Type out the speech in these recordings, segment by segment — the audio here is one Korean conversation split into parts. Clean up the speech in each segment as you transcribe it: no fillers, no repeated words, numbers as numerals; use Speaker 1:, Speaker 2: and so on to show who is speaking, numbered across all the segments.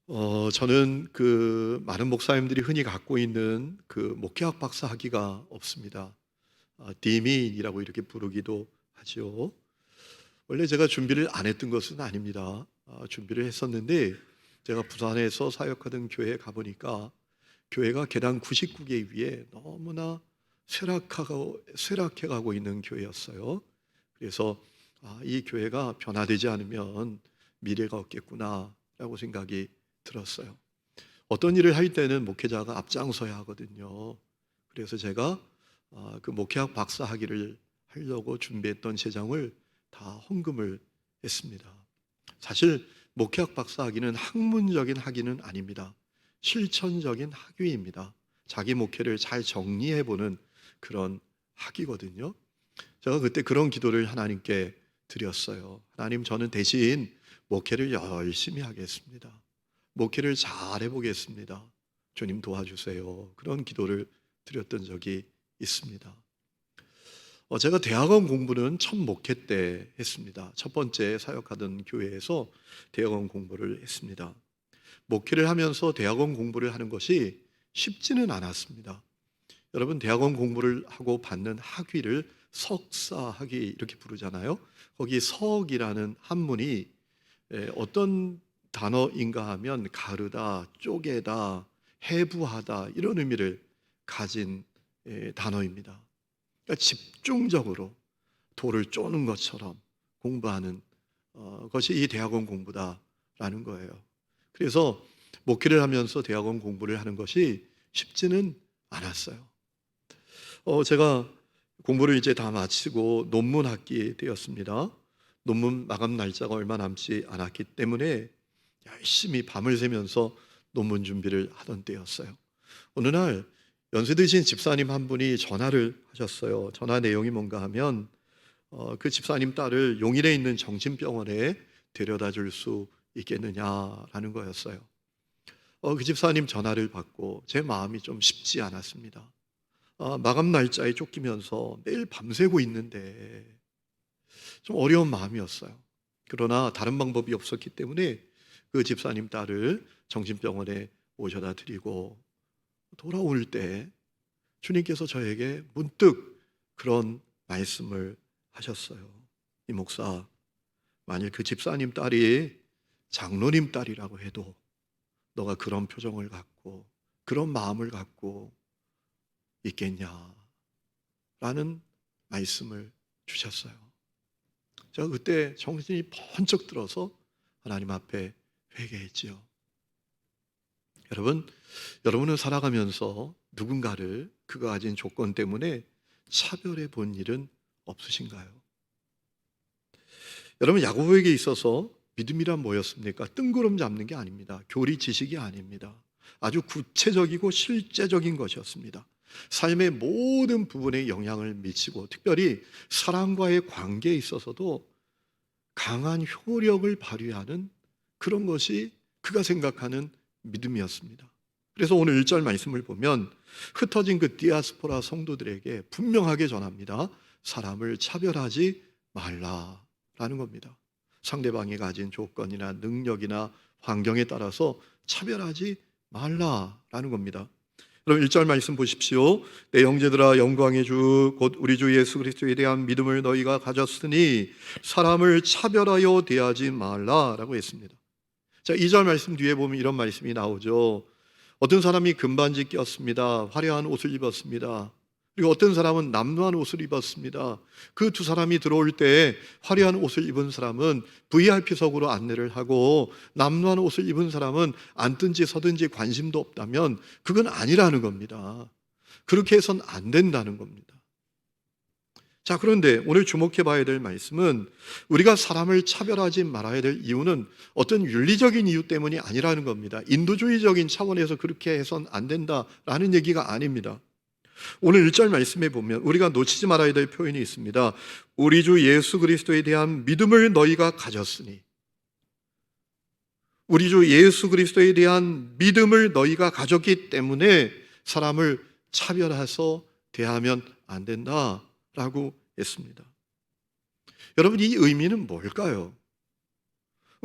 Speaker 1: 저는 많은 목사님들이 흔히 갖고 있는 목회학 박사 학위가 없습니다. 디민이라고 이렇게 부르기도 하죠. 원래 제가 준비를 안 했던 것은 아닙니다. 준비를 했었는데 제가 부산에서 사역하던 교회에 가보니까 교회가 계단 99개 위에 너무나 쇠락해가고 있는 교회였어요. 그래서 이 교회가 변화되지 않으면 미래가 없겠구나라고 생각이 들었어요. 어떤 일을 할 때는 목회자가 앞장서야 하거든요. 그래서 제가 그 목회학 박사 학위를 하려고 준비했던 재정을 다 헌금을 했습니다. 사실 목회학 박사 학위는 학문적인 학위는 아닙니다. 실천적인 학위입니다. 자기 목회를 잘 정리해보는 그런 학위거든요. 제가 그때 그런 기도를 하나님께 드렸어요. 하나님, 저는 대신 목회를 열심히 하겠습니다. 목회를 잘 해보겠습니다. 주님 도와주세요. 그런 기도를 드렸던 적이 있습니다. 제가 대학원 공부는 첫 목회 때 했습니다. 첫 번째 사역하던 교회에서 대학원 공부를 했습니다. 목회를 하면서 대학원 공부를 하는 것이 쉽지는 않았습니다. 여러분, 대학원 공부를 하고 받는 학위를 석사 학위 이렇게 부르잖아요. 거기 석이라는 한문이 어떤 단어인가 하면 가르다, 쪼개다, 해부하다 이런 의미를 가진 단어입니다. 그러니까 집중적으로 돌을 쪼는 것처럼 공부하는 것이 이 대학원 공부다라는 거예요. 그래서 목회를 하면서 대학원 공부를 하는 것이 쉽지는 않았어요. 제가 공부를 이제 다 마치고 논문 학기 되었습니다. 논문 마감 날짜가 얼마 남지 않았기 때문에 열심히 밤을 새면서 논문 준비를 하던 때였어요. 어느 날 연세 드신 집사님 한 분이 전화를 하셨어요. 전화 내용이 뭔가 하면 그 집사님 딸을 용인에 있는 정신병원에 데려다 줄 수 있겠느냐라는 거였어요. 그 집사님 전화를 받고 제 마음이 좀 쉽지 않았습니다. 마감 날짜에 쫓기면서 매일 밤새고 있는데 좀 어려운 마음이었어요. 그러나 다른 방법이 없었기 때문에 그 집사님 딸을 정신병원에 모셔다 드리고 돌아올 때 주님께서 저에게 문득 그런 말씀을 하셨어요. 이 목사, 만일 그 집사님 딸이 장로님 딸이라고 해도 너가 그런 표정을 갖고 그런 마음을 갖고 있겠냐? 라는 말씀을 주셨어요. 제가 그때 정신이 번쩍 들어서 하나님 앞에 회개했지요. 여러분은 살아가면서 누군가를 그가 가진 조건 때문에 차별해 본 일은 없으신가요? 여러분, 야고보에게 있어서 믿음이란 뭐였습니까? 뜬구름 잡는 게 아닙니다. 교리 지식이 아닙니다. 아주 구체적이고 실제적인 것이었습니다. 삶의 모든 부분에 영향을 미치고 특별히 사람과의 관계에 있어서도 강한 효력을 발휘하는 그런 것이 그가 생각하는 믿음이었습니다. 그래서 오늘 1절 말씀을 보면 흩어진 그 디아스포라 성도들에게 분명하게 전합니다. 사람을 차별하지 말라라는 겁니다. 상대방이 가진 조건이나 능력이나 환경에 따라서 차별하지 말라라는 겁니다. 그럼 1절 말씀 보십시오. 내 형제들아, 영광의 주 곧 우리 주 예수 그리스도에 대한 믿음을 너희가 가졌으니 사람을 차별하여 대하지 말라라고 했습니다. 자, 2절 말씀 뒤에 보면 이런 말씀이 나오죠. 어떤 사람이 금반지 꼈습니다. 화려한 옷을 입었습니다. 그리고 어떤 사람은 남루한 옷을 입었습니다. 그 두 사람이 들어올 때 화려한 옷을 입은 사람은 VIP석으로 안내를 하고 남루한 옷을 입은 사람은 앉든지 서든지 관심도 없다면 그건 아니라는 겁니다. 그렇게 해서는 안 된다는 겁니다. 자, 그런데 오늘 주목해 봐야 될 말씀은 우리가 사람을 차별하지 말아야 될 이유는 어떤 윤리적인 이유 때문이 아니라는 겁니다. 인도주의적인 차원에서 그렇게 해서는 안 된다라는 얘기가 아닙니다. 오늘 1절 말씀에 보면 우리가 놓치지 말아야 될 표현이 있습니다. 우리 주 예수 그리스도에 대한 믿음을 너희가 가졌으니, 우리 주 예수 그리스도에 대한 믿음을 너희가 가졌기 때문에 사람을 차별해서 대하면 안 된다라고 했습니다. 여러분, 이 의미는 뭘까요?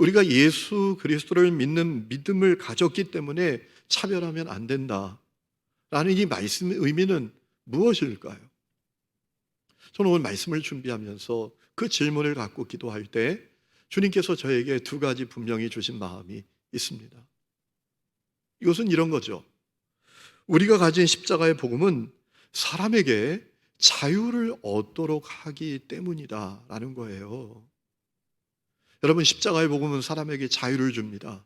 Speaker 1: 우리가 예수 그리스도를 믿는 믿음을 가졌기 때문에 차별하면 안 된다라는 이 말씀의 의미는 무엇일까요? 저는 오늘 말씀을 준비하면서 그 질문을 갖고 기도할 때 주님께서 저에게 두 가지 분명히 주신 마음이 있습니다. 이것은 이런 거죠. 우리가 가진 십자가의 복음은 사람에게 자유를 얻도록 하기 때문이다라는 거예요. 여러분, 십자가의 복음은 사람에게 자유를 줍니다.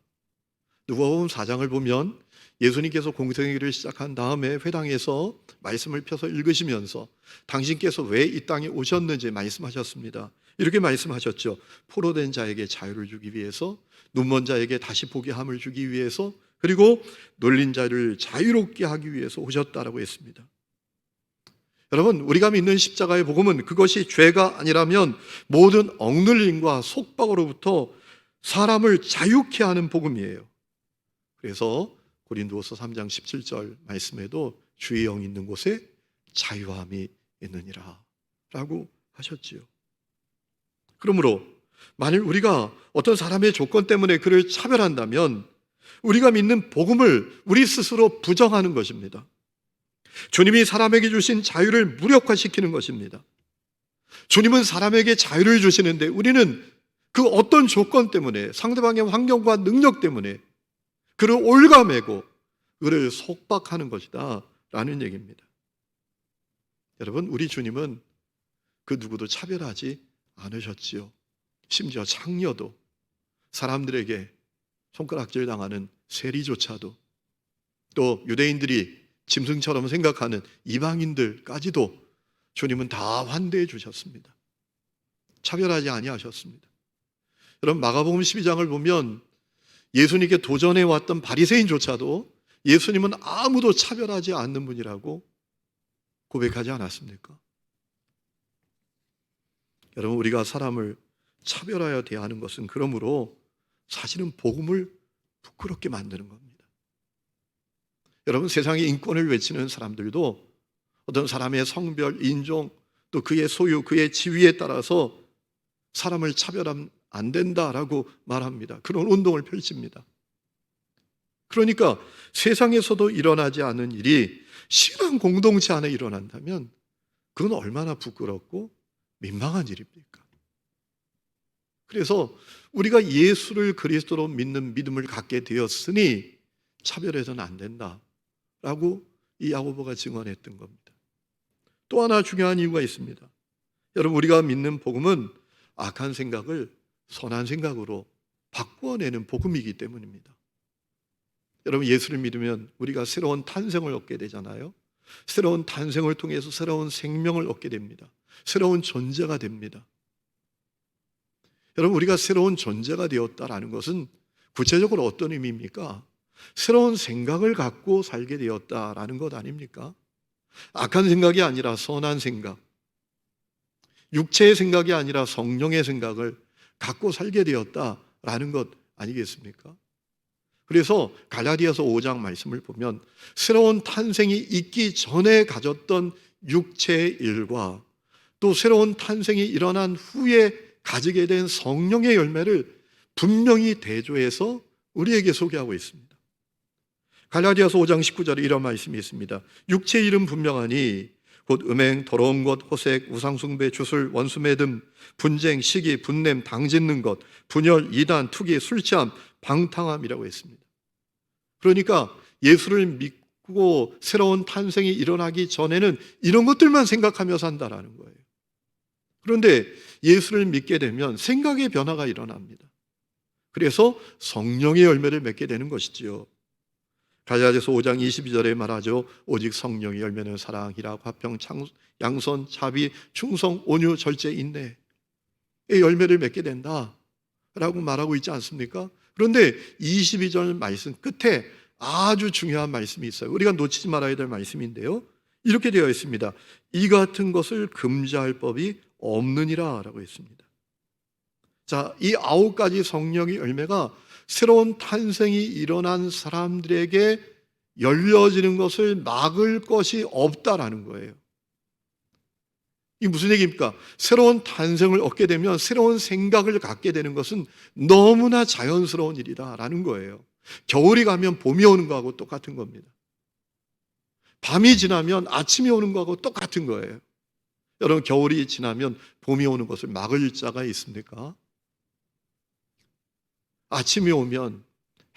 Speaker 1: 누가복음 4장을 보면 예수님께서 공생애를 시작한 다음에 회당에서 말씀을 펴서 읽으시면서 당신께서 왜 이 땅에 오셨는지 말씀하셨습니다. 이렇게 말씀하셨죠. 포로된 자에게 자유를 주기 위해서, 눈먼 자에게 다시 보게 함을 주기 위해서, 그리고 놀린 자를 자유롭게 하기 위해서 오셨다라고 했습니다. 여러분, 우리가 믿는 십자가의 복음은 그것이 죄가 아니라면 모든 억눌림과 속박으로부터 사람을 자유케 하는 복음이에요. 그래서 고린도서 3장 17절 말씀에도 주의 영이 있는 곳에 자유함이 있느니라 라고 하셨지요. 그러므로 만일 우리가 어떤 사람의 조건 때문에 그를 차별한다면 우리가 믿는 복음을 우리 스스로 부정하는 것입니다. 주님이 사람에게 주신 자유를 무력화시키는 것입니다. 주님은 사람에게 자유를 주시는데 우리는 그 어떤 조건 때문에, 상대방의 환경과 능력 때문에 그를 올가매고 그를 속박하는 것이다 라는 얘기입니다. 여러분, 우리 주님은 그 누구도 차별하지 않으셨지요. 심지어 창녀도, 사람들에게 손가락질 당하는 세리조차도, 또 유대인들이 짐승처럼 생각하는 이방인들까지도 주님은 다 환대해 주셨습니다. 차별하지 아니하셨습니다. 여러분, 마가복음 12장을 보면 예수님께 도전해 왔던 바리새인조차도 예수님은 아무도 차별하지 않는 분이라고 고백하지 않았습니까? 여러분, 우리가 사람을 차별하여 대하는 것은 그러므로 사실은 복음을 부끄럽게 만드는 겁니다. 여러분, 세상의 인권을 외치는 사람들도 어떤 사람의 성별, 인종, 또 그의 소유, 그의 지위에 따라서 사람을 차별하면 안 된다라고 말합니다. 그런 운동을 펼칩니다. 그러니까 세상에서도 일어나지 않은 일이 신앙 공동체 안에 일어난다면 그건 얼마나 부끄럽고 민망한 일입니까? 그래서 우리가 예수를 그리스도로 믿는 믿음을 갖게 되었으니 차별해서는 안 된다라고 이 야고보가 증언했던 겁니다. 또 하나 중요한 이유가 있습니다. 여러분, 우리가 믿는 복음은 악한 생각을 선한 생각으로 바꾸어내는 복음이기 때문입니다. 여러분, 예수를 믿으면 우리가 새로운 탄생을 얻게 되잖아요. 새로운 탄생을 통해서 새로운 생명을 얻게 됩니다. 새로운 존재가 됩니다. 여러분, 우리가 새로운 존재가 되었다라는 것은 구체적으로 어떤 의미입니까? 새로운 생각을 갖고 살게 되었다라는 것 아닙니까? 악한 생각이 아니라 선한 생각, 육체의 생각이 아니라 성령의 생각을 갖고 살게 되었다라는 것 아니겠습니까? 그래서 갈라디아서 5장 말씀을 보면 새로운 탄생이 있기 전에 가졌던 육체의 일과 또 새로운 탄생이 일어난 후에 가지게 된 성령의 열매를 분명히 대조해서 우리에게 소개하고 있습니다. 갈라디아서 5장 19절에 이런 말씀이 있습니다. 육체의 일은 분명하니 곧 음행, 더러운 것, 호색, 우상숭배, 주술, 원수매듬, 분쟁, 시기, 분냄, 당짓는 것, 분열, 이단, 투기, 술취함, 방탕함이라고 했습니다. 그러니까 예수를 믿고 새로운 탄생이 일어나기 전에는 이런 것들만 생각하며 산다라는 거예요. 그런데 예수를 믿게 되면 생각의 변화가 일어납니다. 그래서 성령의 열매를 맺게 되는 것이지요. 갈라디아서 5장 22절에 말하죠. 오직 성령의 열매는 사랑, 희락, 화평, 양선, 자비, 충성, 온유, 절제, 인내의 열매를 맺게 된다라고 말하고 있지 않습니까? 그런데 22절 말씀 끝에 아주 중요한 말씀이 있어요. 우리가 놓치지 말아야 될 말씀인데요. 이렇게 되어 있습니다. 이 같은 것을 금지할 법이 없느니라 라고 했습니다. 자, 이 9가지 성령의 열매가 새로운 탄생이 일어난 사람들에게 열려지는 것을 막을 것이 없다라는 거예요. 이게 무슨 얘기입니까? 새로운 탄생을 얻게 되면 새로운 생각을 갖게 되는 것은 너무나 자연스러운 일이다라는 거예요. 겨울이 가면 봄이 오는 거하고 똑같은 겁니다. 밤이 지나면 아침이 오는 거하고 똑같은 거예요. 여러분, 겨울이 지나면 봄이 오는 것을 막을 자가 있습니까? 아침이 오면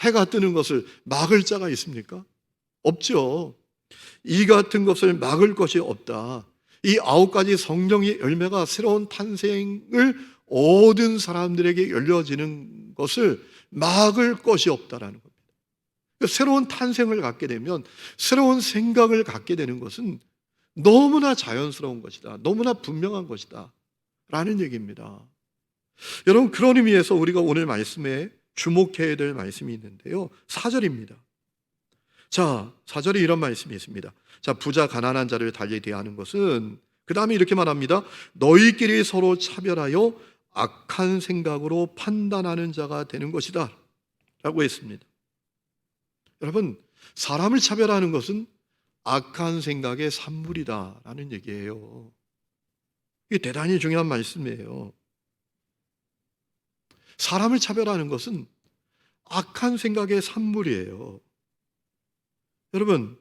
Speaker 1: 해가 뜨는 것을 막을 자가 있습니까? 없죠. 이 같은 것을 막을 것이 없다. 이 9가지 성령의 열매가 새로운 탄생을 얻은 사람들에게 열려지는 것을 막을 것이 없다라는 겁니다. 새로운 탄생을 갖게 되면, 새로운 생각을 갖게 되는 것은 너무나 자연스러운 것이다. 너무나 분명한 것이다. 라는 얘기입니다. 여러분, 그런 의미에서 우리가 오늘 말씀에 주목해야 될 말씀이 있는데요. 4절입니다. 자, 4절에 이런 말씀이 있습니다. 자, 부자 가난한 자를 달리 대하는 것은, 그 다음에 이렇게 말합니다. 너희끼리 서로 차별하여 악한 생각으로 판단하는 자가 되는 것이다 라고 했습니다. 여러분, 사람을 차별하는 것은 악한 생각의 산물이다 라는 얘기예요. 이게 대단히 중요한 말씀이에요. 사람을 차별하는 것은 악한 생각의 산물이에요. 여러분,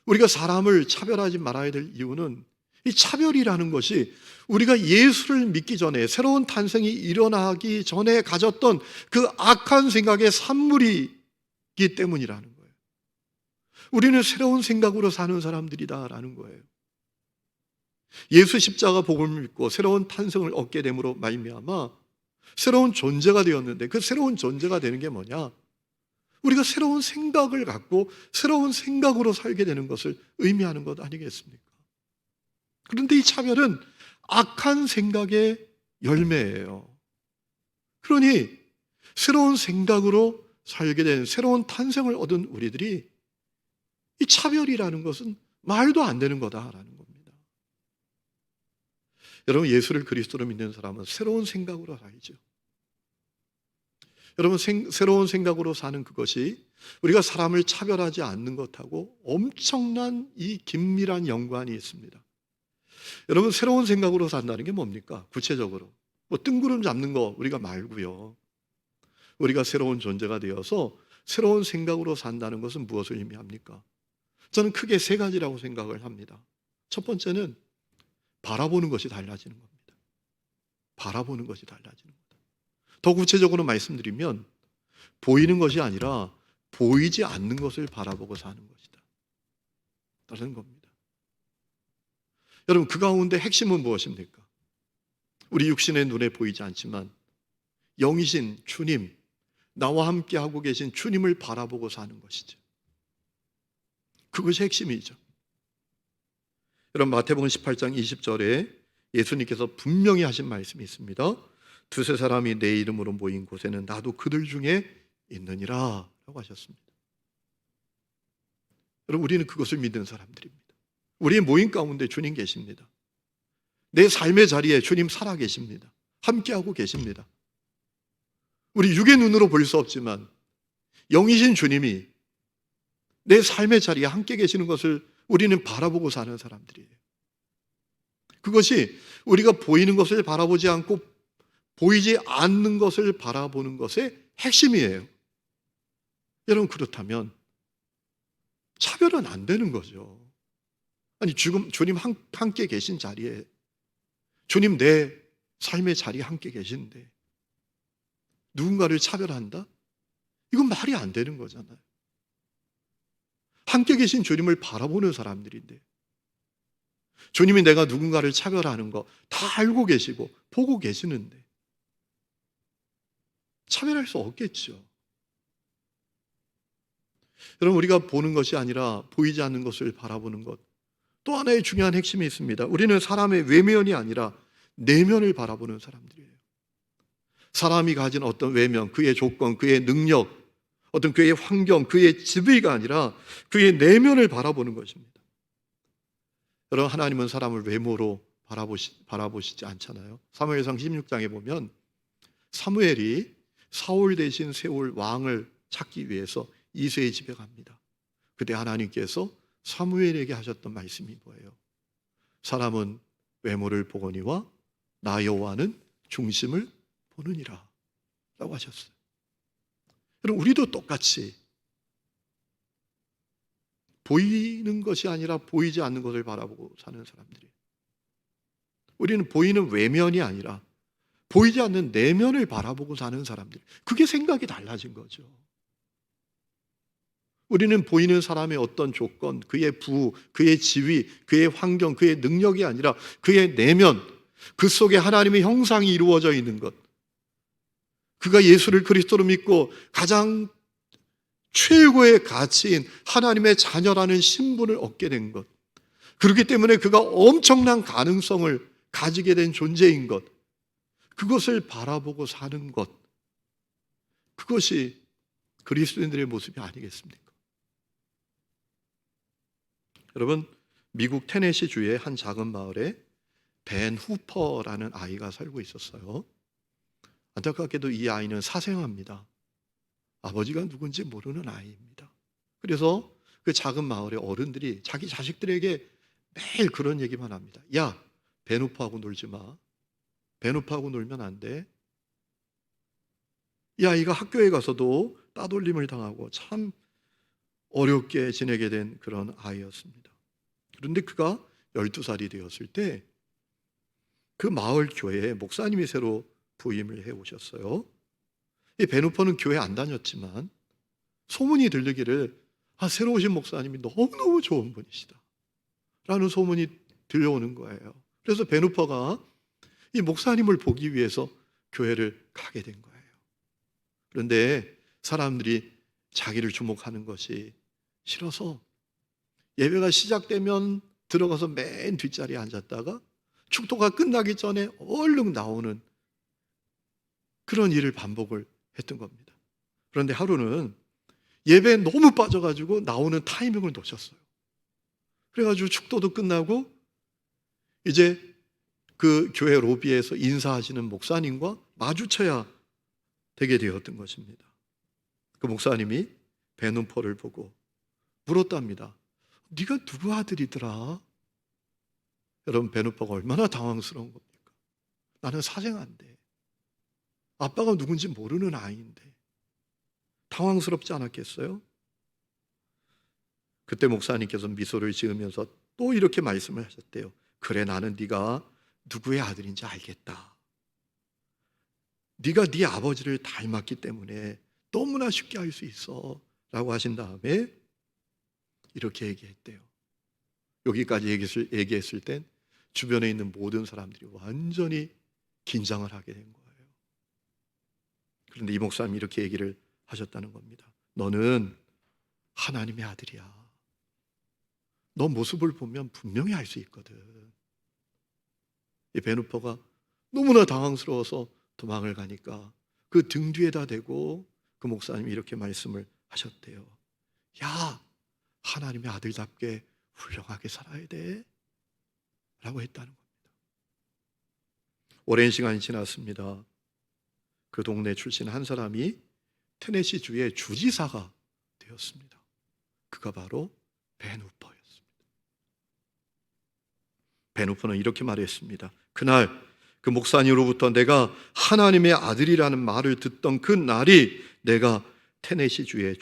Speaker 1: 우리가 사람을 차별하지 말아야 될 이유는, 이 차별이라는 것이 우리가 예수를 믿기 전에, 새로운 탄생이 일어나기 전에 가졌던 그 악한 생각의 산물이기 때문이라는 거예요. 우리는 새로운 생각으로 사는 사람들이다라는 거예요. 예수 십자가 복음을 믿고 새로운 탄생을 얻게 됨으로 말미암아 새로운 존재가 되었는데, 그 새로운 존재가 되는 게 뭐냐? 우리가 새로운 생각을 갖고 새로운 생각으로 살게 되는 것을 의미하는 것 아니겠습니까? 그런데 이 차별은 악한 생각의 열매예요. 그러니 새로운 생각으로 살게 된, 새로운 탄생을 얻은 우리들이 이 차별이라는 것은 말도 안 되는 거다라는 겁니다. 여러분, 예수를 그리스도로 믿는 사람은 새로운 생각으로 살죠. 여러분, 새로운 생각으로 사는 그것이 우리가 사람을 차별하지 않는 것하고 엄청난 이 긴밀한 연관이 있습니다. 여러분, 새로운 생각으로 산다는 게 뭡니까? 구체적으로 뭐 뜬구름 잡는 거 우리가 말고요. 우리가 새로운 존재가 되어서 새로운 생각으로 산다는 것은 무엇을 의미합니까? 저는 크게 3가지라고 생각을 합니다. 첫 번째는 바라보는 것이 달라지는 겁니다. 바라보는 것이 달라지는 겁니다. 더 구체적으로 말씀드리면, 보이는 것이 아니라 보이지 않는 것을 바라보고 사는 것이다 라는 겁니다. 여러분, 그 가운데 핵심은 무엇입니까? 우리 육신의 눈에 보이지 않지만 영이신 주님, 나와 함께 하고 계신 주님을 바라보고 사는 것이죠. 그것이 핵심이죠. 여러분, 마태복음 18장 20절에 예수님께서 분명히 하신 말씀이 있습니다. 2-3 사람이 내 이름으로 모인 곳에는 나도 그들 중에 있느니라 라고 하셨습니다. 여러분, 우리는 그것을 믿는 사람들입니다. 우리의 모임 가운데 주님 계십니다. 내 삶의 자리에 주님 살아 계십니다. 함께하고 계십니다. 우리 육의 눈으로 볼 수 없지만 영이신 주님이 내 삶의 자리에 함께 계시는 것을 우리는 바라보고 사는 사람들이에요. 그것이 우리가 보이는 것을 바라보지 않고 보이지 않는 것을 바라보는 것의 핵심이에요. 여러분, 그렇다면 차별은 안 되는 거죠. 아니, 지금 주님 함께 계신 자리에, 주님 내 삶의 자리에 함께 계시는데 누군가를 차별한다? 이건 말이 안 되는 거잖아요. 함께 계신 주님을 바라보는 사람들인데, 주님이 내가 누군가를 차별하는 거 다 알고 계시고 보고 계시는데 차별할 수 없겠죠. 여러분, 우리가 보는 것이 아니라 보이지 않는 것을 바라보는 것, 또 하나의 중요한 핵심이 있습니다. 우리는 사람의 외면이 아니라 내면을 바라보는 사람들이에요. 사람이 가진 어떤 외면, 그의 조건, 그의 능력, 어떤 그의 환경, 그의 지위가 아니라 그의 내면을 바라보는 것입니다. 여러분, 하나님은 사람을 외모로 바라보시지 않잖아요. 사무엘상 16장에 보면 사무엘이 사울 대신 세울 왕을 찾기 위해서 이새의 집에 갑니다. 그때 하나님께서 사무엘에게 하셨던 말씀이 뭐예요? 사람은 외모를 보거니와 나 여호와는 중심을 보느니라 라고 하셨어요. 여러분, 우리도 똑같이 보이는 것이 아니라 보이지 않는 것을 바라보고 사는 사람들이에요. 우리는 보이는 외면이 아니라 보이지 않는 내면을 바라보고 사는 사람들. 그게 생각이 달라진 거죠. 우리는 보이는 사람의 어떤 조건, 그의 부, 그의 지위, 그의 환경, 그의 능력이 아니라 그의 내면, 그 속에 하나님의 형상이 이루어져 있는 것, 그가 예수를 그리스도로 믿고 가장 최고의 가치인 하나님의 자녀라는 신분을 얻게 된 것, 그렇기 때문에 그가 엄청난 가능성을 가지게 된 존재인 것, 그것을 바라보고 사는 것, 그것이 그리스도인들의 모습이 아니겠습니까? 여러분, 미국 테네시주의 한 작은 마을에 벤 후퍼라는 아이가 살고 있었어요. 안타깝게도 이 아이는 사생아입니다. 아버지가 누군지 모르는 아이입니다. 그래서 그 작은 마을의 어른들이 자기 자식들에게 매일 그런 얘기만 합니다. 야, 벤 후퍼하고 놀지 마. 벤 후퍼하고 놀면 안 돼. 이 아이가 학교에 가서도 따돌림을 당하고 참 어렵게 지내게 된 그런 아이였습니다. 그런데 그가 12살이 되었을 때 그 마을 교회에 목사님이 새로 부임을 해 오셨어요. 이 베누퍼는 교회 안 다녔지만 소문이 들리기를 새로 오신 목사님이 너무너무 좋은 분이시다 라는 소문이 들려오는 거예요. 그래서 베누퍼가 이 목사님을 보기 위해서 교회를 가게 된 거예요. 그런데 사람들이 자기를 주목하는 것이 싫어서 예배가 시작되면 들어가서 맨 뒷자리에 앉았다가 축도가 끝나기 전에 얼른 나오는 그런 일을 반복을 했던 겁니다. 그런데 하루는 예배에 너무 빠져가지고 나오는 타이밍을 놓쳤어요. 그래가지고 축도도 끝나고 이제 그 교회 로비에서 인사하시는 목사님과 마주쳐야 되게 되었던 것입니다. 그 목사님이 베누퍼를 보고 물었답니다. 네가 누구 아들이더라? 여러분, 베누퍼가 얼마나 당황스러운 겁니까? 나는 사생아인데, 아빠가 누군지 모르는 아이인데 당황스럽지 않았겠어요? 그때 목사님께서 미소를 지으면서 또 이렇게 말씀을 하셨대요. 그래, 나는 네가 누구의 아들인지 알겠다. 네가 네 아버지를 닮았기 때문에 너무나 쉽게 알 수 있어 라고 하신 다음에 이렇게 얘기했대요. 여기까지 얘기했을 땐 주변에 있는 모든 사람들이 완전히 긴장을 하게 된 거예요. 그런데 이 목사님이 이렇게 얘기를 하셨다는 겁니다. 너는 하나님의 아들이야. 너 모습을 보면 분명히 알 수 있거든. 이 베누퍼가 너무나 당황스러워서 도망을 가니까 그 등 뒤에다 대고 그 목사님이 이렇게 말씀을 하셨대요. 야, 하나님의 아들답게 훌륭하게 살아야 돼 라고 했다는 겁니다. 오랜 시간이 지났습니다. 그 동네 출신 한 사람이 테네시주의 주지사가 되었습니다. 그가 바로 벤 후퍼였습니다. 벤 후퍼는 이렇게 말했습니다. 그날 그 목사님으로부터 내가 하나님의 아들이라는 말을 듣던 그 날이 내가 테네시주의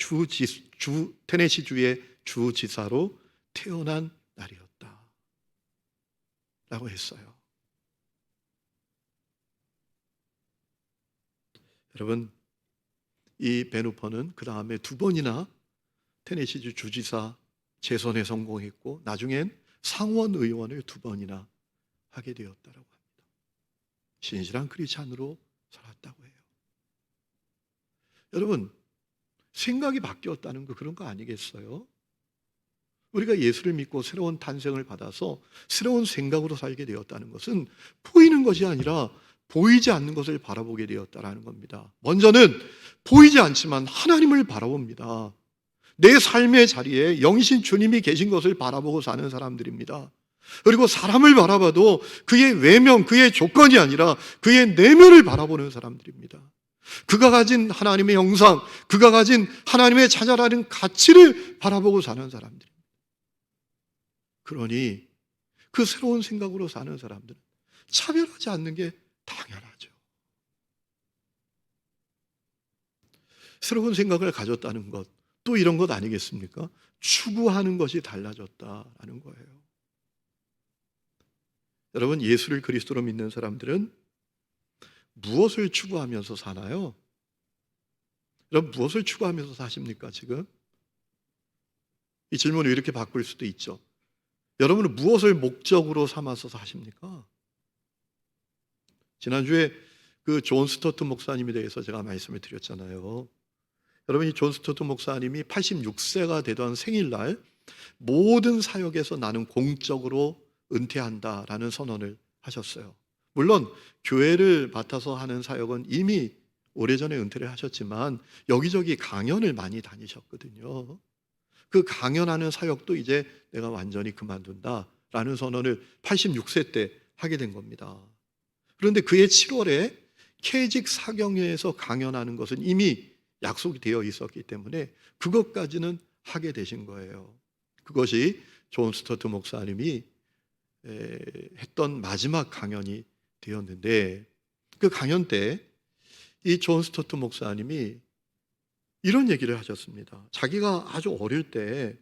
Speaker 1: 주지사로 태어난 날이었다 라고 했어요. 여러분, 이 벤 후퍼는 그 다음에 2번이나 테네시주 주지사 재선에 성공했고 나중엔 상원 의원을 2번이나 하게 되었다라고 합니다. 신실한 크리스찬으로 살았다고 해요. 여러분, 생각이 바뀌었다는 거 그런 거 아니겠어요? 우리가 예수를 믿고 새로운 탄생을 받아서 새로운 생각으로 살게 되었다는 것은 보이는 것이 아니라 보이지 않는 것을 바라보게 되었다는 겁니다. 먼저는 보이지 않지만 하나님을 바라봅니다. 내 삶의 자리에 영이신 주님이 계신 것을 바라보고 사는 사람들입니다. 그리고 사람을 바라봐도 그의 외면, 그의 조건이 아니라 그의 내면을 바라보는 사람들입니다. 그가 가진 하나님의 형상, 그가 가진 하나님의 자녀라는 가치를 바라보고 사는 사람들입니다. 그러니 그 새로운 생각으로 사는 사람들은 차별하지 않는 게 당연하죠. 새로운 생각을 가졌다는 것, 또 이런 것 아니겠습니까? 추구하는 것이 달라졌다라는 거예요. 여러분, 예수를 그리스도로 믿는 사람들은 무엇을 추구하면서 사나요? 여러분, 무엇을 추구하면서 사십니까, 지금? 이 질문을 이렇게 바꿀 수도 있죠. 여러분은 무엇을 목적으로 삼아서 사십니까? 지난주에 그 존 스토트 목사님에 대해서 제가 말씀을 드렸잖아요. 여러분, 이 존 스토트 목사님이 86세가 되던 생일날 모든 사역에서 나는 공적으로 은퇴한다라는 선언을 하셨어요. 물론 교회를 맡아서 하는 사역은 이미 오래전에 은퇴를 하셨지만 여기저기 강연을 많이 다니셨거든요. 그 강연하는 사역도 이제 내가 완전히 그만둔다라는 선언을 86세 때 하게 된 겁니다. 그런데 그해 7월에 케이직 사경회에서 강연하는 것은 이미 약속이 되어 있었기 때문에 그것까지는 하게 되신 거예요. 그것이 존 스토트 목사님이 했던 마지막 강연이 되었는데, 그 강연 때 이 존 스토트 목사님이 이런 얘기를 하셨습니다. 자기가 아주 어릴 때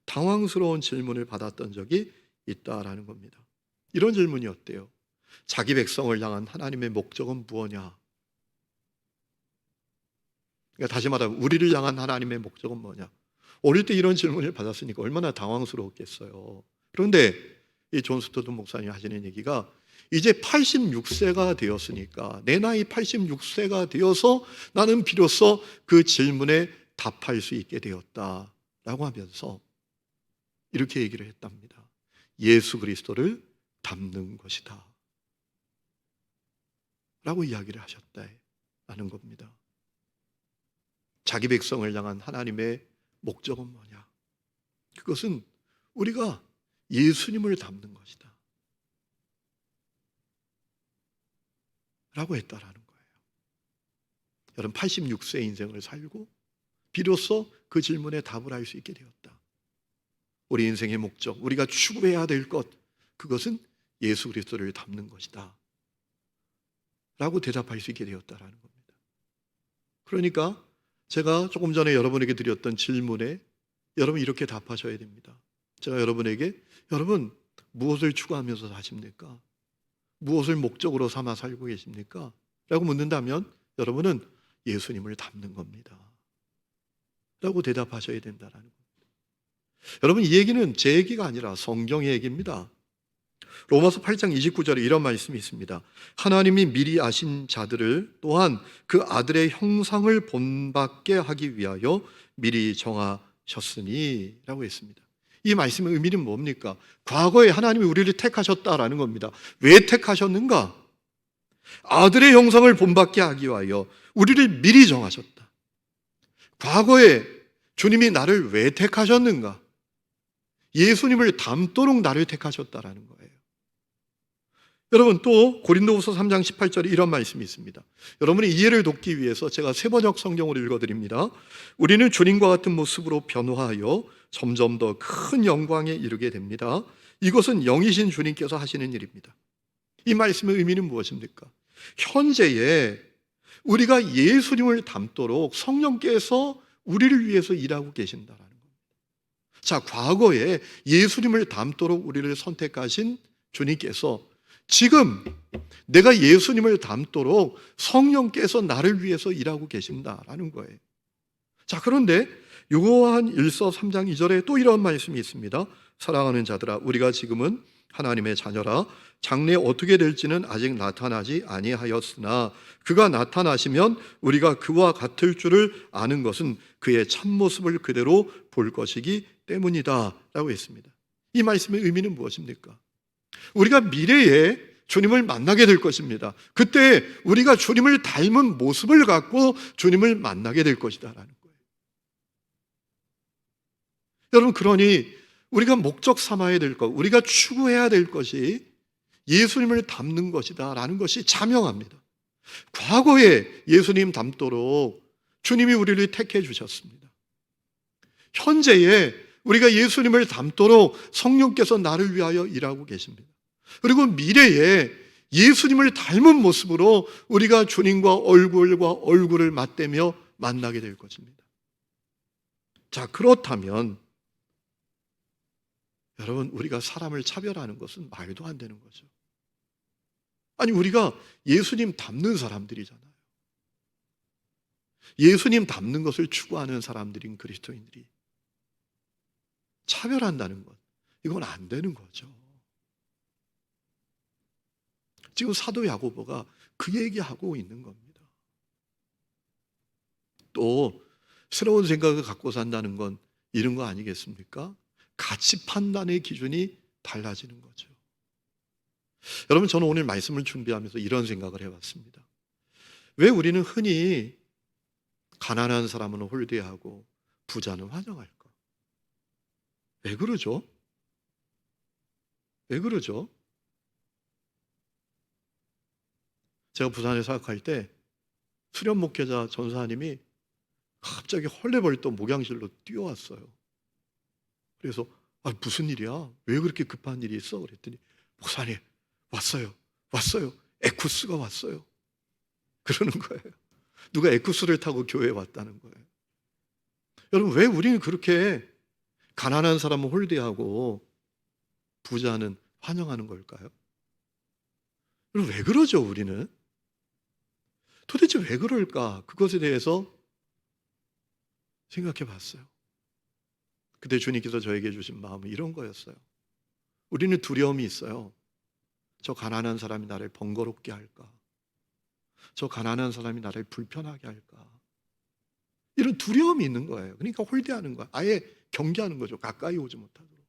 Speaker 1: 당황스러운 질문을 받았던 적이 있다라는 겁니다. 이런 질문이었대요. 자기 백성을 향한 하나님의 목적은 무엇냐? 그러니까 다시 말하면 우리를 향한 하나님의 목적은 뭐냐? 어릴 때 이런 질문을 받았으니까 얼마나 당황스러웠겠어요. 그런데 이 존 스토트 목사님이 하시는 얘기가, 이제 86세가 되었으니까, 내 나이 86세가 되어서 나는 비로소 그 질문에 답할 수 있게 되었다라고 하면서 이렇게 얘기를 했답니다. 예수 그리스도를 닮는 것이다 라고 이야기를 하셨다라는 겁니다. 자기 백성을 향한 하나님의 목적은 뭐냐? 그것은 우리가 예수님을 닮는 것이다 라고 했다라는 거예요. 여러분, 86세 인생을 살고 비로소 그 질문에 답을 할 수 있게 되었다. 우리 인생의 목적, 우리가 추구해야 될 것, 그것은 예수 그리스도를 닮는 것이다 라고 대답할 수 있게 되었다라는 겁니다. 그러니까 제가 조금 전에 여러분에게 드렸던 질문에 여러분 이렇게 답하셔야 됩니다. 제가 여러분에게, 여러분 무엇을 추구하면서 사십니까? 무엇을 목적으로 삼아 살고 계십니까? 라고 묻는다면 여러분은 예수님을 닮는 겁니다 라고 대답하셔야 된다는 겁니다. 여러분, 이 얘기는 제 얘기가 아니라 성경의 얘기입니다. 로마서 8장 29절에 이런 말씀이 있습니다. 하나님이 미리 아신 자들을 또한 그 아들의 형상을 본받게 하기 위하여 미리 정하셨으니 라고 했습니다. 이 말씀의 의미는 뭡니까? 과거에 하나님이 우리를 택하셨다라는 겁니다. 왜 택하셨는가? 아들의 형상을 본받게 하기 위하여 우리를 미리 정하셨다. 과거에 주님이 나를 왜 택하셨는가? 예수님을 닮도록 나를 택하셨다라는 거예요. 여러분, 또 고린도후서 3장 18절에 이런 말씀이 있습니다. 여러분의 이해를 돕기 위해서 제가 세번역 성경으로 읽어드립니다. 우리는 주님과 같은 모습으로 변화하여 점점 더 큰 영광에 이르게 됩니다. 이것은 영이신 주님께서 하시는 일입니다. 이 말씀의 의미는 무엇입니까? 현재에 우리가 예수님을 닮도록 성령께서 우리를 위해서 일하고 계신다는 겁니다. 자, 과거에 예수님을 닮도록 우리를 선택하신 주님께서 지금 내가 예수님을 닮도록 성령께서 나를 위해서 일하고 계신다라는 거예요. 자, 그런데 요한 1서 3장 2절에 또 이런 말씀이 있습니다. 사랑하는 자들아, 우리가 지금은 하나님의 자녀라. 장래 어떻게 될지는 아직 나타나지 아니하였으나 그가 나타나시면 우리가 그와 같을 줄을 아는 것은 그의 참모습을 그대로 볼 것이기 때문이다 라고 했습니다. 이 말씀의 의미는 무엇입니까? 우리가 미래에 주님을 만나게 될 것입니다. 그때 우리가 주님을 닮은 모습을 갖고 주님을 만나게 될 것이다 라는 거예요. 여러분, 그러니 우리가 목적 삼아야 될 것, 우리가 추구해야 될 것이 예수님을 닮는 것이다 라는 것이 자명합니다. 과거에 예수님 닮도록 주님이 우리를 택해 주셨습니다. 현재에 우리가 예수님을 닮도록 성령께서 나를 위하여 일하고 계십니다. 그리고 미래에 예수님을 닮은 모습으로 우리가 주님과 얼굴과 얼굴을 맞대며 만나게 될 것입니다. 자, 그렇다면 여러분, 우리가 사람을 차별하는 것은 말도 안 되는 거죠. 아니, 우리가 예수님 닮는 사람들이잖아요. 예수님 닮는 것을 추구하는 사람들인 그리스도인들이 차별한다는 것, 이건 안 되는 거죠. 지금 사도 야고보가 그 얘기하고 있는 겁니다. 또 새로운 생각을 갖고 산다는 건 이런 거 아니겠습니까? 가치 판단의 기준이 달라지는 거죠. 여러분, 저는 오늘 말씀을 준비하면서 이런 생각을 해봤습니다. 왜 우리는 흔히 가난한 사람은 홀대하고 부자는 환영할까? 왜 그러죠? 왜 그러죠? 제가 부산에 사역할 때 수련 목회자 전사님이 갑자기 헐레벌떡 목양실로 뛰어왔어요. 그래서 무슨 일이야? 왜 그렇게 급한 일이 있어? 그랬더니 목사님, 왔어요. 에쿠스가 왔어요. 그러는 거예요. 누가 에쿠스를 타고 교회에 왔다는 거예요. 여러분, 왜 우리는 그렇게 가난한 사람은 홀대하고 부자는 환영하는 걸까요? 여러분, 왜 그러죠, 우리는? 도대체 왜 그럴까? 그것에 대해서 생각해 봤어요. 그때 주님께서 저에게 주신 마음은 이런 거였어요. 우리는 두려움이 있어요. 저 가난한 사람이 나를 번거롭게 할까? 저 가난한 사람이 나를 불편하게 할까? 이런 두려움이 있는 거예요. 그러니까 홀대하는 거야. 아예 경계하는 거죠. 가까이 오지 못하도록.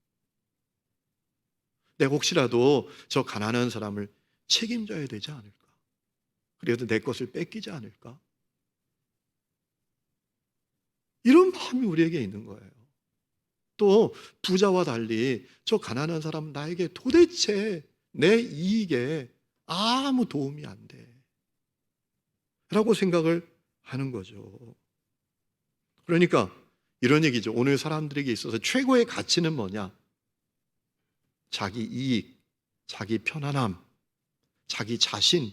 Speaker 1: 내가 혹시라도 저 가난한 사람을 책임져야 되지 않을까? 그래도 내 것을 뺏기지 않을까? 이런 마음이 우리에게 있는 거예요. 또 부자와 달리 저 가난한 사람은 나에게 도대체 내 이익에 아무 도움이 안 돼 라고 생각을 하는 거죠. 그러니까 이런 얘기죠. 오늘 사람들에게 있어서 최고의 가치는 뭐냐? 자기 이익, 자기 편안함, 자기 자신,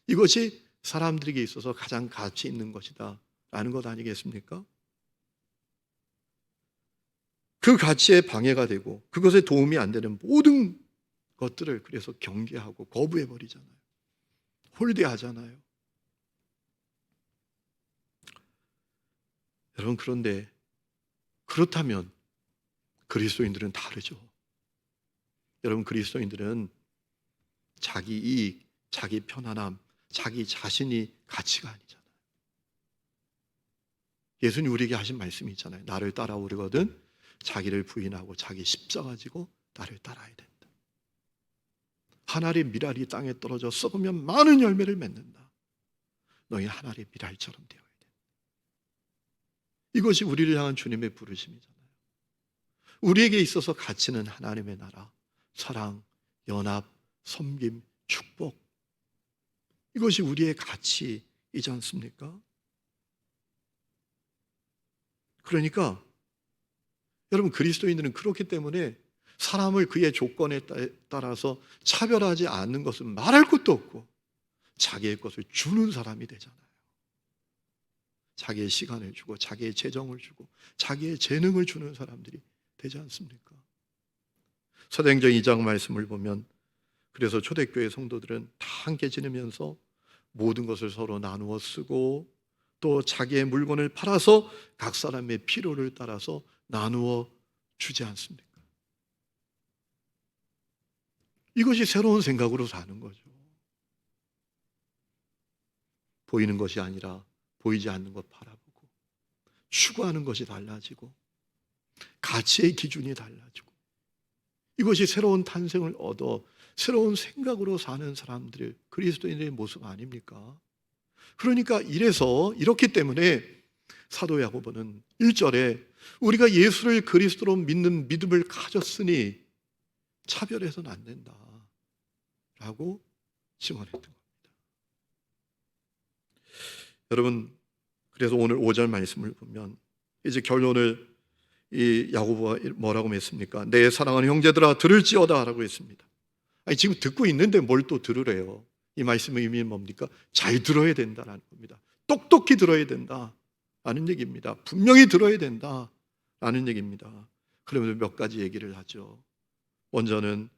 Speaker 1: 이것이 사람들에게 있어서 가장 가치 있는 것이다 라는 것 아니겠습니까? 그 가치에 방해가 되고 그것에 도움이 안 되는 모든 것들을 그래서 경계하고 거부해버리잖아요. 홀대하잖아요. 여러분, 그런데 그렇다면 그리스도인들은 다르죠. 여러분, 그리스도인들은 자기 이익, 자기 편안함, 자기 자신이 가치가 아니잖아요. 예수님 우리에게 하신 말씀이 있잖아요. 나를 따라오려거든 자기를 부인하고 자기 십자가 지고 나를 따라야 된다. 한 알의 밀알이 땅에 떨어져 썩으면 많은 열매를 맺는다. 너희 한 알의 밀알처럼 되어야 된다. 이것이 우리를 향한 주님의 부르심이잖아요. 우리에게 있어서 가치는 하나님의 나라, 사랑, 연합, 섬김, 축복, 이것이 우리의 가치이지 않습니까? 그러니까 여러분, 그리스도인들은 그렇기 때문에 사람을 그의 조건에 따라서 차별하지 않는 것은 말할 것도 없고 자기의 것을 주는 사람이 되잖아요. 자기의 시간을 주고 자기의 재정을 주고 자기의 재능을 주는 사람들이 되지 않습니까? 사도행전 2장 말씀을 보면 그래서 초대교회 성도들은 다 함께 지내면서 모든 것을 서로 나누어 쓰고 또 자기의 물건을 팔아서 각 사람의 필요를 따라서 나누어 주지 않습니까? 이것이 새로운 생각으로 사는 거죠. 보이는 것이 아니라 보이지 않는 것 바라보고 추구하는 것이 달라지고 가치의 기준이 달라지고 이것이 새로운 탄생을 얻어 새로운 생각으로 사는 사람들의 그리스도인의 모습 아닙니까? 그러니까 이렇기 때문에 사도 야고보는 1절에 우리가 예수를 그리스도로 믿는 믿음을 가졌으니 차별해서는 안 된다 라고 증언했던 겁니다. 여러분, 그래서 오늘 5절 말씀을 보면 이제 결론을 이 야고보가 뭐라고 했습니까? 내 사랑하는 형제들아 들을지어다 라고 했습니다. 아니, 지금 듣고 있는데 뭘 또 들으래요? 이 말씀의 의미는 뭡니까? 잘 들어야 된다는 겁니다. 똑똑히 들어야 된다라는 얘기입니다. 분명히 들어야 된다라는 얘기입니다. 그러면 몇 가지 얘기를 하죠. 먼저는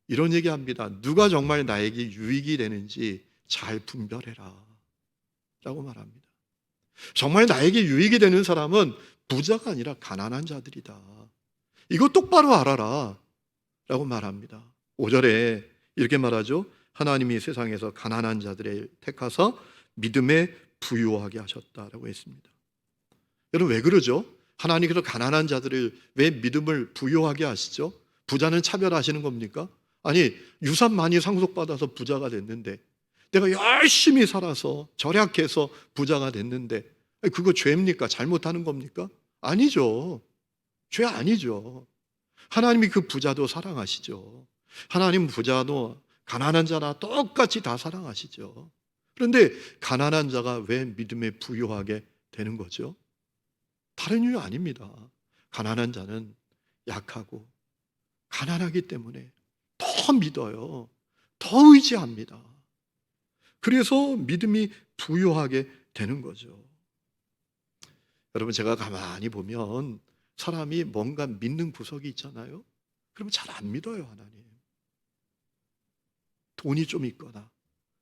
Speaker 1: 이런 얘기합니다. 누가 정말 나에게 유익이 되는지 잘 분별해라 라고 말합니다. 정말 나에게 유익이 되는 사람은 부자가 아니라 가난한 자들이다. 이거 똑바로 알아라 라고 말합니다. 5절에 이렇게 말하죠. 하나님이 세상에서 가난한 자들을 택하사 믿음에 부유하게 하셨다라고 했습니다. 여러분, 왜 그러죠? 하나님께서 가난한 자들을 왜 믿음을 부유하게 하시죠? 부자는 차별하시는 겁니까? 아니, 유산 많이 상속받아서 부자가 됐는데, 내가 열심히 살아서 절약해서 부자가 됐는데, 그거 죄입니까? 잘못하는 겁니까? 아니죠. 죄 아니죠. 하나님이 그 부자도 사랑하시죠. 하나님 부자도 가난한 자나 똑같이 다 사랑하시죠. 그런데 가난한 자가 왜 믿음에 부유하게 되는 거죠? 다른 이유 아닙니다. 가난한 자는 약하고 가난하기 때문에 더 믿어요. 더 의지합니다. 그래서 믿음이 부유하게 되는 거죠. 여러분, 제가 가만히 보면 사람이 뭔가 믿는 구석이 있잖아요. 그러면 잘 안 믿어요, 하나님. 돈이 좀 있거나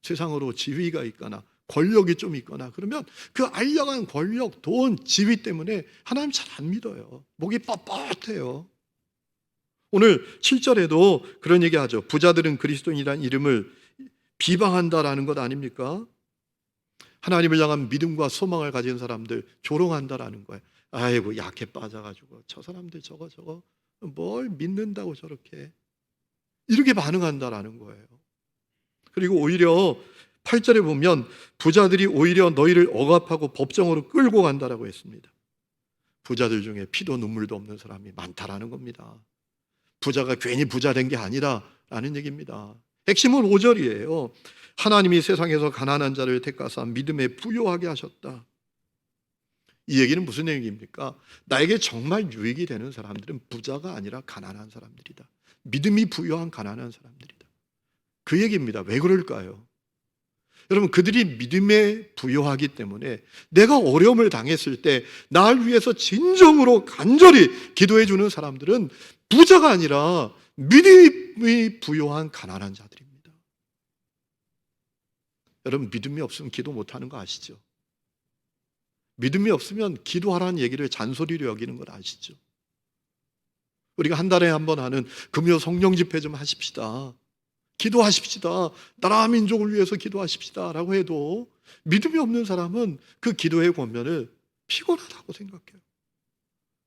Speaker 1: 세상으로 지위가 있거나 권력이 좀 있거나 그러면 그 알량한 권력, 돈, 지위 때문에 하나님 잘 안 믿어요. 목이 뻣뻣해요. 오늘 7절에도 그런 얘기하죠. 부자들은 그리스도인이라는 이름을 비방한다라는 것 아닙니까? 하나님을 향한 믿음과 소망을 가진 사람들 조롱한다라는 거예요. 아이고, 약해 빠져가지고 저 사람들 저거 뭘 믿는다고 저렇게 이렇게 반응한다라는 거예요. 그리고 오히려 8절에 보면 부자들이 오히려 너희를 억압하고 법정으로 끌고 간다라고 했습니다. 부자들 중에 피도 눈물도 없는 사람이 많다라는 겁니다. 부자가 괜히 부자 된 게 아니라라는 얘기입니다. 핵심은 5절이에요. 하나님이 세상에서 가난한 자를 택하사 믿음에 부유하게 하셨다. 이 얘기는 무슨 얘기입니까? 나에게 정말 유익이 되는 사람들은 부자가 아니라 가난한 사람들이다. 믿음이 부유한 가난한 사람들이다. 그 얘기입니다. 왜 그럴까요? 여러분, 그들이 믿음에 부유하기 때문에 내가 어려움을 당했을 때 날 위해서 진정으로 간절히 기도해 주는 사람들은 부자가 아니라 믿음이 부유한 가난한 자들입니다. 여러분, 믿음이 없으면 기도 못하는 거 아시죠? 믿음이 없으면 기도하라는 얘기를 잔소리로 여기는 걸 아시죠? 우리가 한 달에 한 번 하는 금요 성령 집회 좀 하십시다. 기도하십시다. 나라 민족을 위해서 기도하십시다 라고 해도 믿음이 없는 사람은 그 기도의 권면을 피곤하다고 생각해요.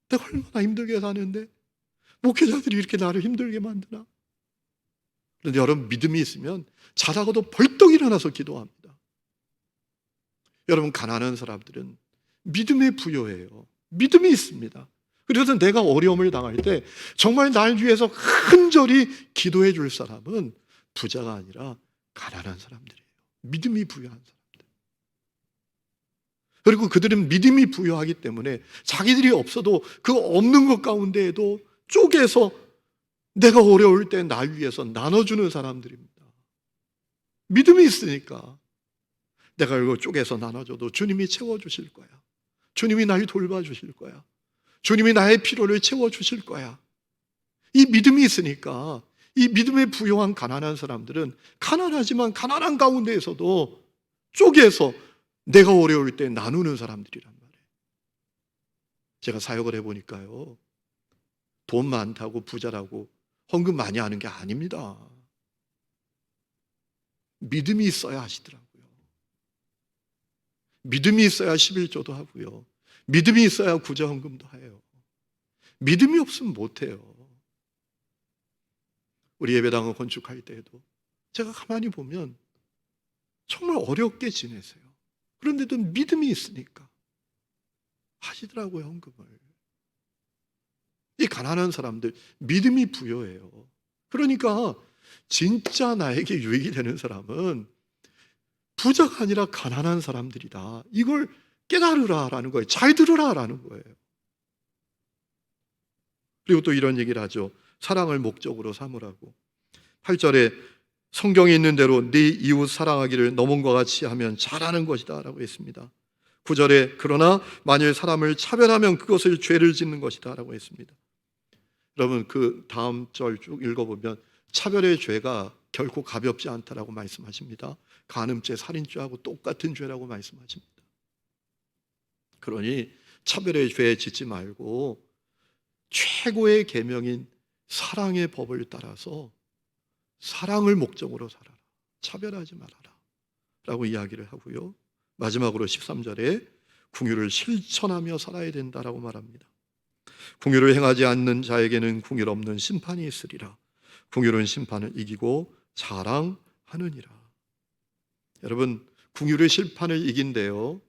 Speaker 1: 내가 얼마나 힘들게 사는데 목회자들이 이렇게 나를 힘들게 만드나? 그런데 여러분, 믿음이 있으면 자다가도 벌떡 일어나서 기도합니다. 여러분, 가난한 사람들은 믿음에 부여해요. 믿음이 있습니다. 그래서 내가 어려움을 당할 때 정말 날 위해서 간절히 기도해 줄 사람은 부자가 아니라 가난한 사람들이에요. 믿음이 부여한 사람들. 그리고 그들은 믿음이 부여하기 때문에 자기들이 없어도 그 없는 것 가운데에도 쪼개서 내가 어려울 때 날 위해서 나눠주는 사람들입니다. 믿음이 있으니까 내가 이거 쪼개서 나눠줘도 주님이 채워주실 거야. 주님이 날 돌봐주실 거야. 주님이 나의 필요를 채워주실 거야. 이 믿음이 있으니까 이 믿음에 부유한 가난한 사람들은 가난하지만 가난한 가운데에서도 쪼개서 내가 어려울 때 나누는 사람들이란 말이에요. 제가 사역을 해보니까요, 돈 많다고 부자라고 헌금 많이 하는 게 아닙니다. 믿음이 있어야 하시더라고요. 믿음이 있어야 11조도 하고요. 믿음이 있어야 구제 헌금도 해요. 믿음이 없으면 못해요. 우리 예배당을 건축할 때에도 제가 가만히 보면 정말 어렵게 지내세요. 그런데도 믿음이 있으니까 하시더라고요, 헌금을. 이 가난한 사람들 믿음이 부여해요. 그러니까 진짜 나에게 유익이 되는 사람은 부자가 아니라 가난한 사람들이다. 이걸 깨달으라라는 거예요. 잘 들으라라는 거예요. 그리고 또 이런 얘기를 하죠. 사랑을 목적으로 삼으라고. 8절에 성경에 있는 대로 네 이웃 사랑하기를 너 몸과 같이 하면 잘하는 것이다 라고 했습니다. 9절에 그러나 만일 사람을 차별하면 그것을 죄를 짓는 것이다 라고 했습니다. 여러분 그 다음 절 쭉 읽어보면 차별의 죄가 결코 가볍지 않다라고 말씀하십니다. 간음죄, 살인죄하고 똑같은 죄라고 말씀하십니다. 그러니 차별의 죄 짓지 말고 최고의 계명인 사랑의 법을 따라서 사랑을 목적으로 살아라. 차별하지 말아라 라고 이야기를 하고요. 마지막으로 13절에 긍휼을 실천하며 살아야 된다라고 말합니다. 긍휼을 행하지 않는 자에게는 긍휼 없는 심판이 있으리라. 긍휼은 심판을 이기고 자랑하느니라. 여러분 긍휼의 심판을 이긴대요.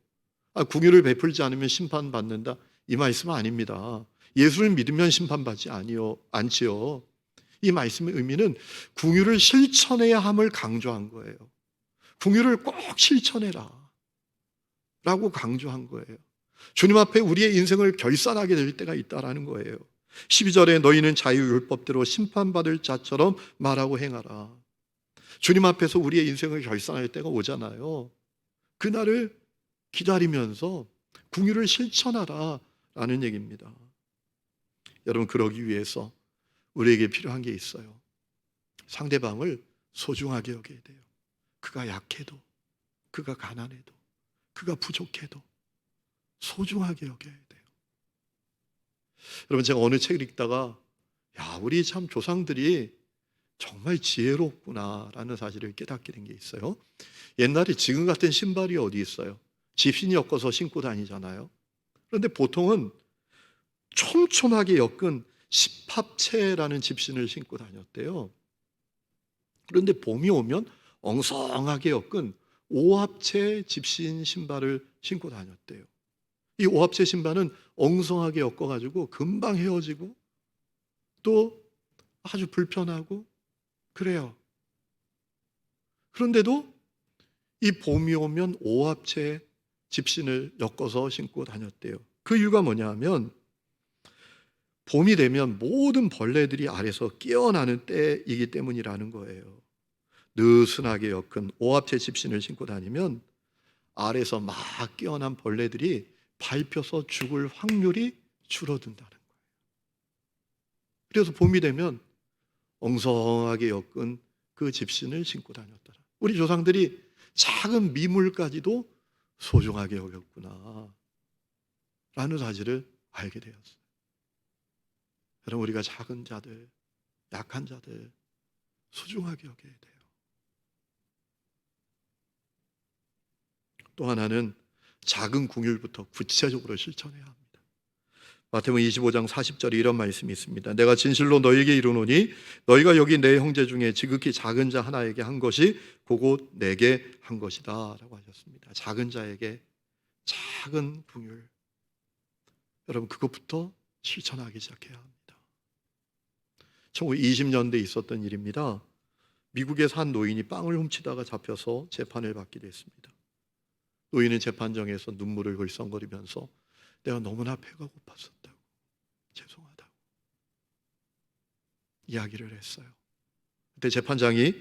Speaker 1: 긍휼을 베풀지 않으면 심판받는다 이 말씀은 아닙니다. 예수를 믿으면 심판받지 않지요. 이 말씀의 의미는 긍휼을 실천해야 함을 강조한 거예요. 긍휼을 꼭 실천해라 라고 강조한 거예요. 주님 앞에 우리의 인생을 결산하게 될 때가 있다라는 거예요. 12절에 너희는 자유율법대로 심판받을 자처럼 말하고 행하라. 주님 앞에서 우리의 인생을 결산할 때가 오잖아요. 그날을 기다리면서 긍휼을 실천하라 라는 얘기입니다. 여러분 그러기 위해서 우리에게 필요한 게 있어요. 상대방을 소중하게 여겨야 돼요. 그가 약해도, 그가 가난해도, 그가 부족해도 소중하게 여겨야 돼요. 여러분 제가 어느 책을 읽다가 우리 참 조상들이 정말 지혜롭구나라는 사실을 깨닫게 된 게 있어요. 옛날에 지금 같은 신발이 어디 있어요? 집신이 엮어서 신고 다니잖아요. 그런데 보통은 촘촘하게 엮은 십합체라는 집신을 신고 다녔대요. 그런데 봄이 오면 엉성하게 엮은 오합체 집신 신발을 신고 다녔대요. 이 오합체 신발은 엉성하게 엮어가지고 금방 헤어지고 또 아주 불편하고 그래요. 그런데도 이 봄이 오면 오합체 집신을 엮어서 신고 다녔대요. 그 이유가 뭐냐 하면 봄이 되면 모든 벌레들이 알에서 깨어나는 때이기 때문이라는 거예요. 느슨하게 엮은 오합체 집신을 신고 다니면 알에서 막 깨어난 벌레들이 밟혀서 죽을 확률이 줄어든다는 거예요. 그래서 봄이 되면 엉성하게 엮은 그 집신을 신고 다녔더라. 우리 조상들이 작은 미물까지도 소중하게 여겼구나 라는 사실을 알게 되었어요. 여러분 우리가 작은 자들, 약한 자들 소중하게 여겨야 돼요. 또 하나는 작은 긍휼부터 구체적으로 실천해야 합니다. 마태복음 25장 40절에 이런 말씀이 있습니다. 내가 진실로 너희에게 이르노니 너희가 여기 내 형제 중에 지극히 작은 자 하나에게 한 것이 곧곧 내게 한 것이다 라고 하셨습니다. 작은 자에게 작은 긍휼, 여러분 그것부터 실천하기 시작해야 합니다. 1920년대에 있었던 일입니다. 미국에서 한 노인이 빵을 훔치다가 잡혀서 재판을 받게 됐습니다. 노인은 재판정에서 눈물을 글썽거리면서 내가 너무나 배가 고팠었다고, 죄송하다고 이야기를 했어요. 그때 재판장이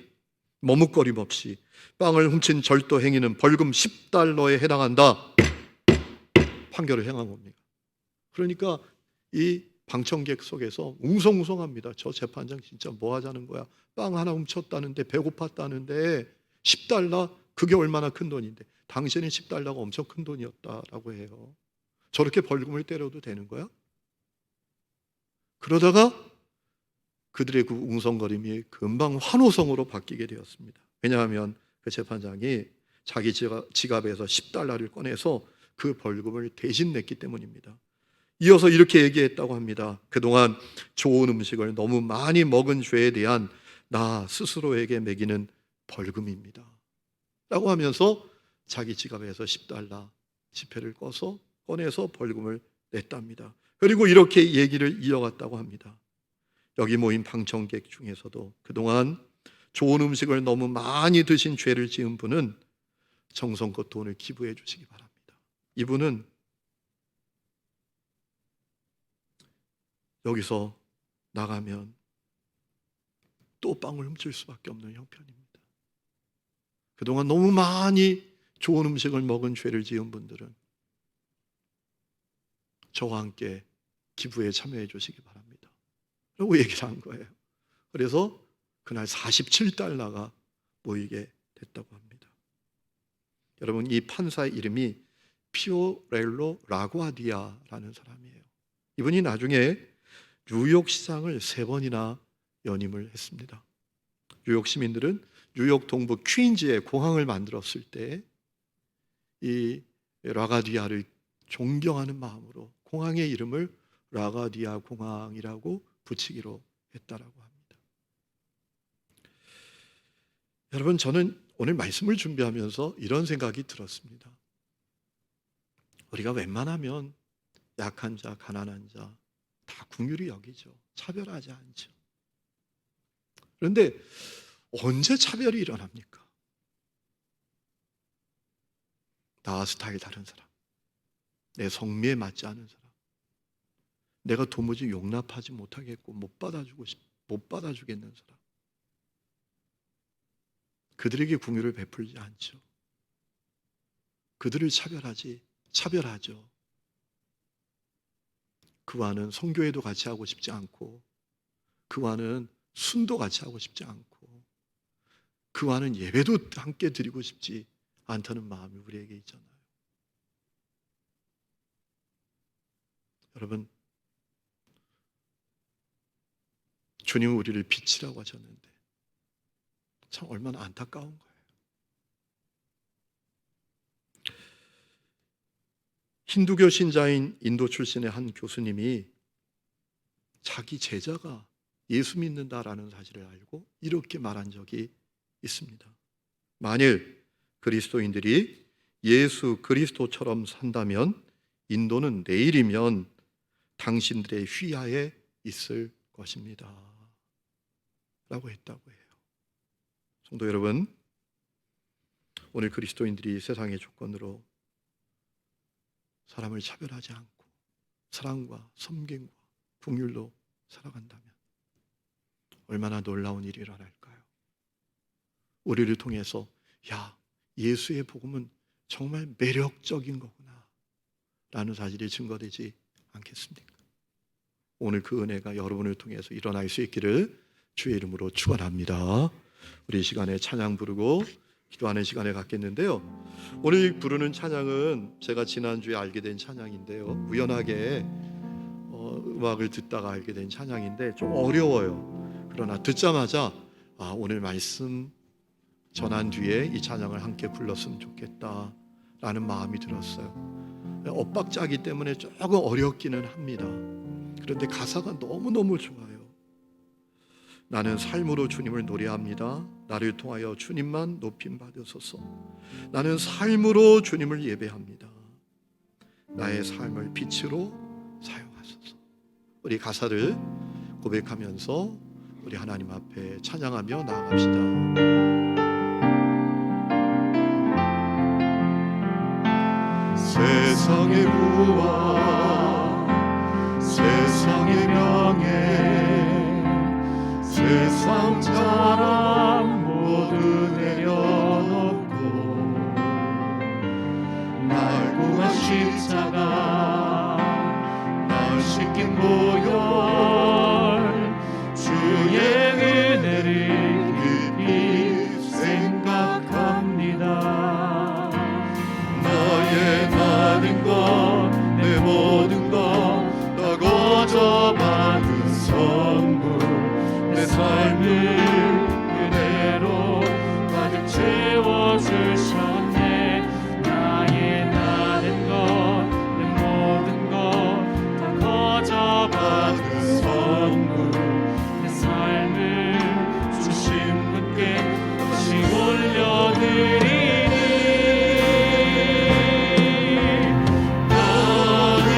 Speaker 1: 머뭇거림 없이 빵을 훔친 절도 행위는 벌금 10달러에 해당한다 판결을 행한 겁니다. 그러니까 이 방청객 속에서 웅성웅성합니다. 저 재판장 진짜 뭐 하자는 거야. 빵 하나 훔쳤다는데 배고팠다는데 10달러 그게 얼마나 큰 돈인데 당신은 10달러가 엄청 큰 돈이었다라고 해요. 저렇게 벌금을 때려도 되는 거야? 그러다가 그들의 그 웅성거림이 금방 환호성으로 바뀌게 되었습니다. 왜냐하면 그 재판장이 자기 지갑에서 10달러를 꺼내서 그 벌금을 대신 냈기 때문입니다. 이어서 이렇게 얘기했다고 합니다. 그동안 좋은 음식을 너무 많이 먹은 죄에 대한 나 스스로에게 매기는 벌금입니다 라고 하면서 자기 지갑에서 10달러 지폐를 꺼내서 벌금을 냈답니다. 그리고 이렇게 얘기를 이어갔다고 합니다. 여기 모인 방청객 중에서도 그동안 좋은 음식을 너무 많이 드신 죄를 지은 분은 정성껏 돈을 기부해 주시기 바랍니다. 이분은 여기서 나가면 또 빵을 훔칠 수밖에 없는 형편입니다. 그동안 너무 많이 좋은 음식을 먹은 죄를 지은 분들은 저와 함께 기부에 참여해 주시기 바랍니다 라고 얘기를 한 거예요. 그래서 그날 47달러가 모이게 됐다고 합니다. 여러분, 이 판사의 이름이 피오렐로 라구아디아라는 사람이에요. 이분이 나중에 뉴욕 시장을 3번이나 연임을 했습니다. 뉴욕 시민들은 뉴욕 동부 퀸즈에 공항을 만들었을 때 이 라가디아를 존경하는 마음으로 공항의 이름을 라가디아 공항이라고 붙이기로 했다라고 합니다. 여러분, 저는 오늘 말씀을 준비하면서 이런 생각이 들었습니다. 우리가 웬만하면 약한 자, 가난한 자 다 긍휼히 여기죠. 차별하지 않죠. 그런데 언제 차별이 일어납니까? 나와 스타일 다른 사람, 내 성미에 맞지 않은 사람, 내가 도무지 용납하지 못하겠고 못 받아주겠는 사람, 그들에게 긍휼을 베풀지 않죠. 그들을 차별하죠. 그와는 선교회도 같이 하고 싶지 않고, 그와는 순도 같이 하고 싶지 않고, 그와는 예배도 함께 드리고 싶지 않다는 마음이 우리에게 있잖아요. 여러분, 주님은 우리를 빛이라고 하셨는데 참 얼마나 안타까운 거예요. 힌두교 신자인 인도 출신의 한 교수님이 자기 제자가 예수 믿는다라는 사실을 알고 이렇게 말한 적이 있습니다. 만일 그리스도인들이 예수 그리스도처럼 산다면 인도는 내일이면 당신들의 휘하에 있을 것입니다 라고 했다고 해요. 성도 여러분, 오늘 그리스도인들이 세상의 조건으로 사람을 차별하지 않고 사랑과 섬김과 긍휼로 살아간다면 얼마나 놀라운 일이 일어날까요? 우리를 통해서 야, 예수의 복음은 정말 매력적인 거구나 라는 사실이 증거되지 않겠습니까? 오늘 그 은혜가 여러분을 통해서 일어날 수 있기를 주의 이름으로 축원합니다. 우리 이 시간에 찬양 부르고 기도하는 시간을 갖겠는데요, 오늘 부르는 찬양은 제가 지난주에 알게 된 찬양인데요, 우연하게 음악을 듣다가 알게 된 찬양인데 좀 어려워요. 그러나 듣자마자 오늘 말씀 전한 뒤에 이 찬양을 함께 불렀으면 좋겠다 라는 마음이 들었어요. 엇박자기 때문에 조금 어렵기는 합니다. 그런데 가사가 너무너무 좋아요. 나는 삶으로 주님을 노래합니다. 나를 통하여 주님만 높임 받으소서. 나는 삶으로 주님을 예배합니다. 나의 삶을 빛으로 사용하소서. 우리 가사를 고백하면서 우리 하나님 앞에 찬양하며 나아갑시다. 세상의 부와 세상의 명예 세상 자랑 모두 내려놓고 날고 간 십자가 날 씻긴 보혈 주의 은혜를 깊이 생각합니다. 나의 많은 것 내 모든 것 다 거저 받은 선물 내 삶을 그대로 가득 채워주셨네. 나의 많은 것 내 모든 것 다 거저 받은 선물 내 삶을 주신 분께 다시 올려드리니 너는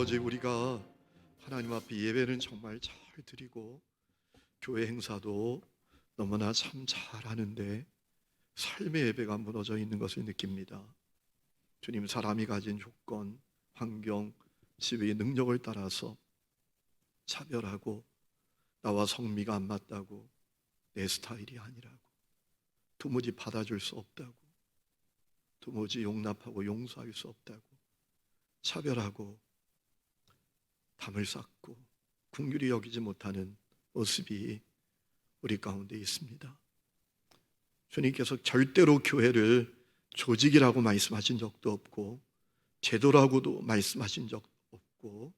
Speaker 1: 아버지, 우리가 하나님 앞에 예배는 정말 잘 드리고 교회 행사도 너무나 참 잘하는데 삶의 예배가 무너져 있는 것을 느낍니다. 주님, 사람이 가진 조건, 환경, 지위의 능력을 따라서 차별하고 나와 성미가 안 맞다고, 내 스타일이 아니라고, 도무지 받아줄 수 없다고, 도무지 용납하고 용서할 수 없다고 차별하고 담을 쌓고 긍휼히 여기지 못하는 모습이 우리 가운데 있습니다. 주님께서 절대로 교회를 조직이라고 말씀하신 적도 없고 제도라고도 말씀하신 적 없고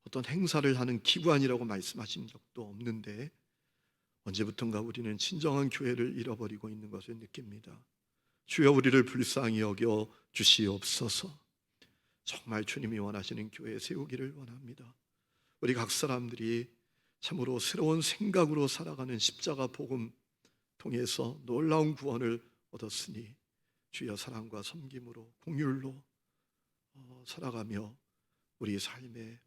Speaker 1: 어떤 행사를 하는 기관이라고 말씀하신 적도 없는데 언제부턴가 우리는 진정한 교회를 잃어버리고 있는 것을 느낍니다. 주여, 우리를 불쌍히 여겨 주시옵소서. 정말 주님이 원하시는 교회 세우기를 원합니다. 우리 각 사람들이 참으로 새로운 생각으로 살아가는 십자가 복음 통해서 놀라운 구원을 얻었으니 주여, 사랑과 섬김으로 긍휼로 살아가며 우리 삶에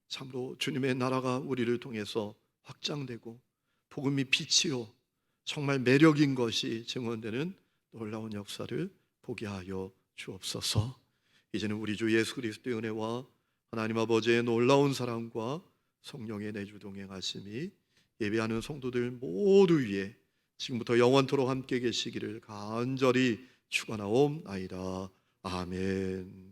Speaker 1: 참으로 주님의 나라가 우리를 통해서 확장되고 복음이 빛이요 정말 매력인 것이 증언되는 놀라운 역사를 보게 하여 주옵소서. 이제는 우리 주 예수 그리스도의 은혜와 하나님 아버지의 놀라운 사랑과 성령의 내주 동행하심이 예배하는 성도들 모두 위에 지금부터 영원토록 함께 계시기를 간절히 축원하옵나이다. 아멘.